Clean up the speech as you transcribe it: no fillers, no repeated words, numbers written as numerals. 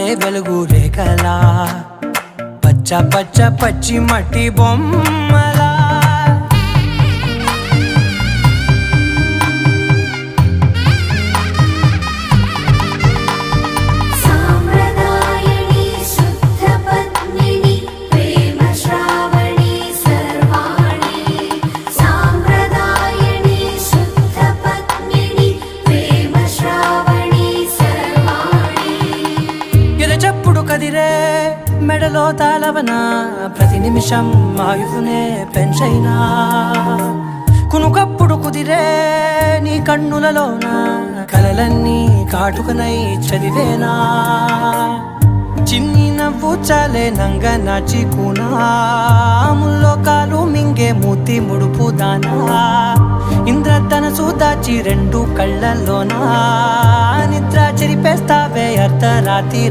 జారే వెలుగు రేఖలా పచ్చ పచ్చ పచ్చి మట్టి బొమ్మలా చెప్పుడు కదిరే మెడలో తాళవన ప్రతి నిమిషం ఆయుధునే పెంచైనా కునుకప్పుడు కుదిరే నీ కన్నులలోన కలలన్నీ కాటుకనై చదివేనా చిన్ని నవ్వు చాలే నంగ నాచి కూనాముల్లో కాలు మింగే మూతి ముడుపు దానా ఇంద్రధనసు దాచి రెండు కళ్ళల్లోనా నిద్ర చెరిపేస్తావే అర్ధరాత్రి